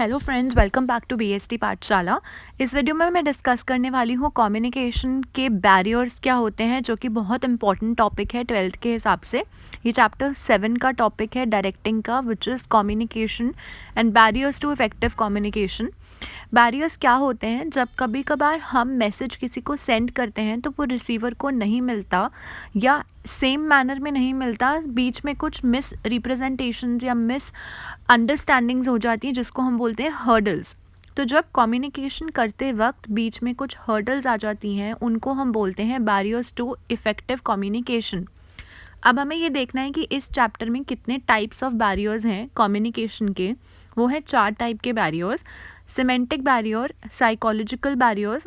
Hello friends, welcome back to BST पाठशाला। इस video में मैं डिस्कस करने वाली हूँ कम्युनिकेशन के बैरियर्स क्या होते हैं, जो कि बहुत इंपॉर्टेंट टॉपिक है 12th के हिसाब से। ये चैप्टर 7 का टॉपिक है डायरेक्टिंग का, which is communication and barriers to effective communication. Barriers क्या होते हैं? जब कभी कभार हम मैसेज किसी को सेंड करते हैं तो वो रिसीवर को नहीं मिलता या सेम मैनर में नहीं मिलता, बीच में कुछ मिस रिप्रेजेंटेशंस या मिस अंडरस्टैंडिंग्स हो जाती हैं, जिसको हम बोलते हैं हर्डल्स। तो जब कम्युनिकेशन करते वक्त बीच में कुछ हर्डल्स आ जाती हैं, उनको हम बोलते हैं बैरियर्स टू इफेक्टिव कम्युनिकेशन। अब हमें ये देखना है कि इस चैप्टर में कितने टाइप्स ऑफ बैरियर्स हैं कम्युनिकेशन के। वो है 4 टाइप के barriers: semantic barrier, psychological barriers,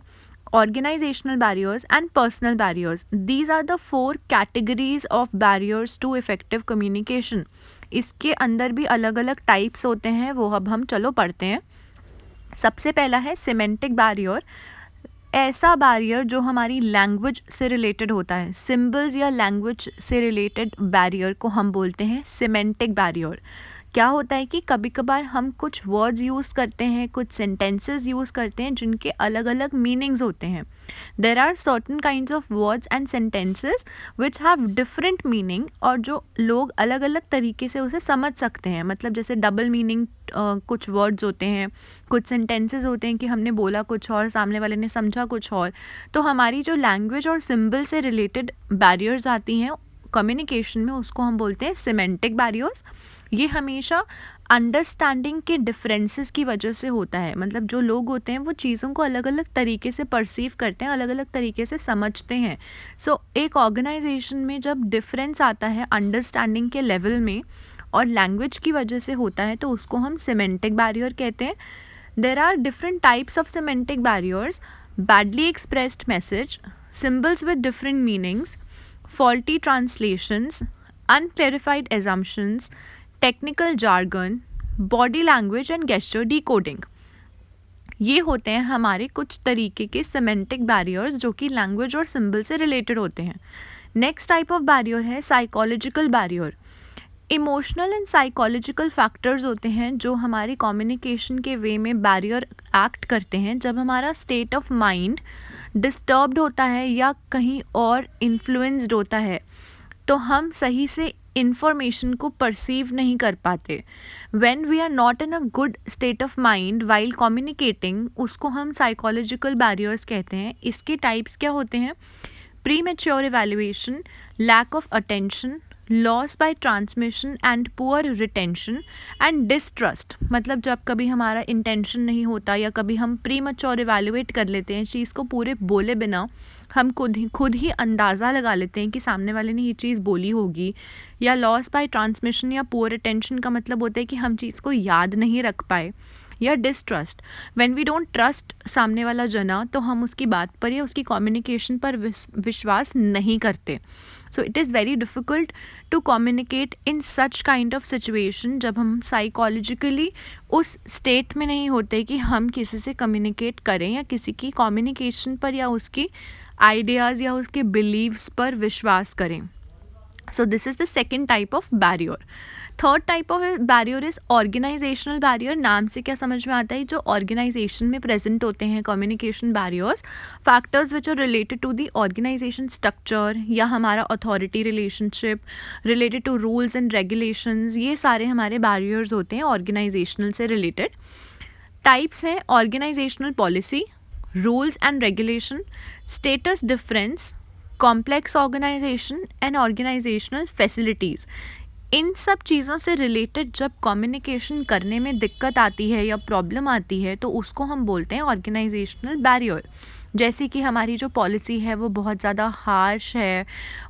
organizational barriers and personal barriers. These are the 4 categories of barriers to effective communication. इसके अंदर भी अलग अलग टाइप्स होते हैं, वो अब हम चलो पढ़ते हैं। सबसे पहला है सिमेंटिक बैरियर। ऐसा बैरियर जो हमारी लैंग्वेज से रिलेटेड होता है, सिंबल्स या लैंग्वेज से रिलेटेड बैरियर को हम बोलते हैं सिमेंटिक बैरियर। क्या होता है कि कभी कभार हम कुछ वर्ड्स यूज़ करते हैं, कुछ सेंटेंसेस यूज़ करते हैं जिनके अलग अलग मीनिंग्स होते हैं। There are certain kinds of words and sentences which have different meaning, और जो लोग अलग अलग तरीके से उसे समझ सकते हैं। मतलब जैसे डबल मीनिंग कुछ वर्ड्स होते हैं, कुछ सेंटेंसेस होते हैं कि हमने बोला कुछ और, सामने वाले ने समझा कुछ और। तो हमारी जो लैंग्वेज और सिंबल से रिलेटेड बैरियर्स आती हैं कम्युनिकेशन में, उसको हम बोलते हैं सिमेंटिक बैरियर्स। ये हमेशा अंडरस्टैंडिंग के डिफरेंसेस की वजह से होता है। मतलब जो लोग होते हैं वो चीज़ों को अलग अलग तरीके से परसीव करते हैं, अलग अलग तरीके से समझते हैं। सो एक ऑर्गेनाइजेशन में जब डिफरेंस आता है अंडरस्टैंडिंग के लेवल में और लैंग्वेज की वजह से होता है, तो उसको हम सिमेंटिक बैरियर कहते हैं। There are different types of semantic barriers: badly expressed message, symbols with different meanings, faulty translations, unclarified assumptions, technical jargon, body language and gesture decoding. ये होते हैं हमारे कुछ तरीके के सिमेंटिक बैरियर्स जो कि लैंग्वेज और सिंबल से रिलेटेड होते हैं। नेक्स्ट टाइप ऑफ बैरियर है psychological barrier. Emotional and psychological factors होते हैं जो हमारी कम्युनिकेशन के वे में बैरियर एक्ट करते हैं। जब हमारा स्टेट ऑफ माइंड डिस्टर्ब्ड होता है या कहीं और इन्फ्लुएंस्ड होता है, तो हम सही से इंफॉर्मेशन को परसीव नहीं कर पाते। When we are not in a good state of mind while communicating, उसको हम साइकोलॉजिकल बैरियर्स कहते हैं। इसके टाइप्स क्या होते हैं? Premature evaluation, lack of attention, loss by transmission and poor retention and distrust. मतलब जब कभी हमारा इंटेंशन नहीं होता या कभी हम प्री मैच्योर इवैल्यूएट कर लेते हैं चीज़ को पूरे बोले बिना, हम खुद ही अंदाज़ा लगा लेते हैं कि सामने वाले ने ये चीज़ बोली होगी। या लॉस बाय ट्रांसमिशन या पुअर रिटेंशन का मतलब होता है कि हम चीज़ को याद नहीं रख पाए। या distrust, when we don't trust सामने वाला जना, तो हम उसकी बात पर या उसकी कम्युनिकेशन पर विश्वास नहीं करते। So it is very difficult to communicate in such kind of situation, जब हम साइकोलॉजिकली उस स्टेट में नहीं होते कि हम किसी से कम्युनिकेट करें या किसी की कम्युनिकेशन पर या उसकी आइडियाज़ या उसके बिलीव्स पर विश्वास करें। So this is the second type of barrier. Third type of barrier is organisational barrier. नाम से क्या समझ में आता है? जो ऑर्गेनाइजेशन में प्रेजेंट होते हैं communication barriers, factors which are related to the organization structure या हमारा authority relationship, related to rules and regulations, ये सारे हमारे बैरियर्स होते हैं ऑर्गेनाइजेशनल से रिलेटेड। टाइप्स हैं organizational policy, rules and regulation, status difference, complex organization and organizational facilities. इन सब चीज़ों से रिलेटेड जब कम्युनिकेशन करने में दिक्कत आती है या प्रॉब्लम आती है, तो उसको हम बोलते हैं ऑर्गेनाइजेशनल बैरियर। जैसे कि हमारी जो पॉलिसी है वो बहुत ज़्यादा हार्श है,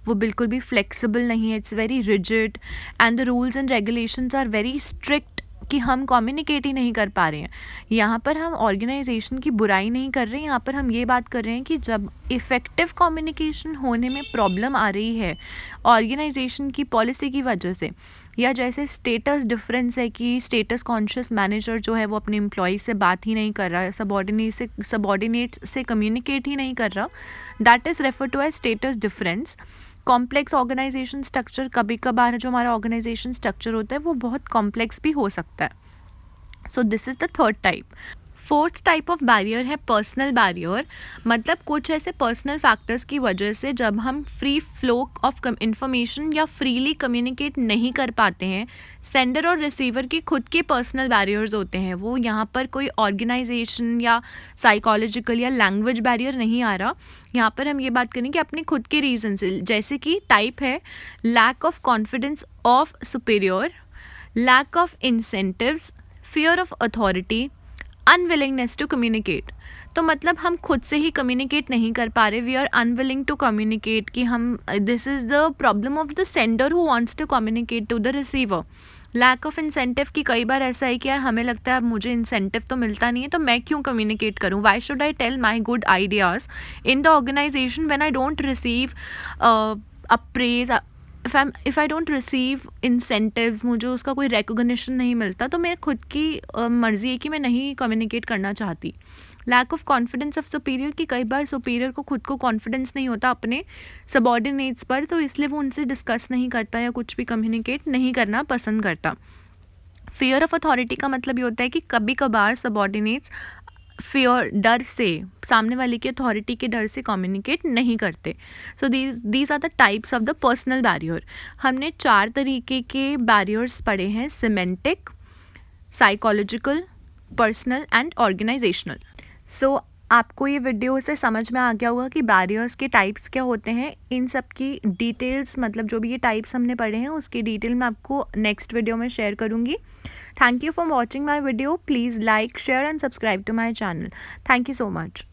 वो बिल्कुल भी फ्लेक्सिबल नहीं है, it's very rigid, and the rules and regulations are very strict कि हम कम्युनिकेट ही नहीं कर पा रहे हैं। यहाँ पर हम ऑर्गेनाइजेशन की बुराई नहीं कर रहे हैं, यहाँ पर हम ये बात कर रहे हैं कि जब इफ़ेक्टिव कम्युनिकेशन होने में प्रॉब्लम आ रही है ऑर्गेनाइजेशन की पॉलिसी की वजह से, या जैसे स्टेटस डिफरेंस है कि स्टेटस कॉन्शियस मैनेजर जो है वो अपने एम्प्लॉय से बात ही नहीं कर रहा है, सबॉर्डिनेट से कम्युनिकेट ही नहीं कर रहा, that is refer to as status difference. Complex organisation structure, कभी कभार जो हमारा ऑर्गेनाइजेशन स्ट्रक्चर होता है वो बहुत कॉम्प्लेक्स भी हो सकता है। So this is the third type. Fourth type of barrier है पर्सनल बैरियर, मतलब कुछ ऐसे पर्सनल फैक्टर्स की वजह से जब हम फ्री फ्लो ऑफ इंफॉर्मेशन या फ्रीली कम्युनिकेट नहीं कर पाते हैं, सेंडर और रिसीवर की खुद के पर्सनल बैरियर्स होते हैं वो। यहाँ पर कोई ऑर्गेनाइजेशन या साइकोलॉजिकल या लैंग्वेज बैरियर नहीं आ रहा, यहाँ पर हम ये बात करें कि अपने खुद के रीज़न से। जैसे कि टाइप है lack of confidence of superior, lack of incentives, fear of authority, unwillingness to communicate. तो मतलब हम खुद से ही कम्युनिकेट नहीं कर पा रहे, we are unwilling to communicate, कि हम this is the problem of the sender who wants to communicate to the receiver. Lack of incentive, कि कई बार ऐसा है कि यार हमें लगता है अब मुझे इंसेंटिव तो मिलता नहीं है तो मैं क्यों कम्युनिकेट करूँ, why should I tell my good ideas in the organisation when I don't receive appraise, if I don't receive incentives, मुझे उसका कोई रिकॉग्निशन नहीं मिलता, तो मेरे खुद की मर्ज़ी है कि मैं नहीं कम्युनिकेट करना चाहती। Lack of confidence of superior, कि कई बार सुपीरियर को खुद को कॉन्फिडेंस नहीं होता अपने सबॉर्डिनेट्स पर, तो इसलिए वो उनसे डिस्कस नहीं करता या कुछ भी कम्युनिकेट नहीं करना पसंद करता। फियर ऑफ अथॉरिटी का मतलब ये होता है कि कभी कभार सबॉर्डिनेट्स फियर, डर से, सामने वाले की अथॉरिटी के डर से कम्युनिकेट नहीं करते। So these are the types of the personal barrier. हमने 4 तरीके के बैरियर्स पढ़े हैं, semantic, psychological, personal and organizational. So आपको ये वीडियो से समझ में आ गया होगा कि बैरियर्स के टाइप्स क्या होते हैं। इन सब की डिटेल्स, मतलब जो भी ये टाइप्स हमने पढ़े हैं उसकी डिटेल मैं आपको नेक्स्ट वीडियो में शेयर करूँगी। Thank you for watching my video. Please like, share and subscribe to my channel. Thank you so much.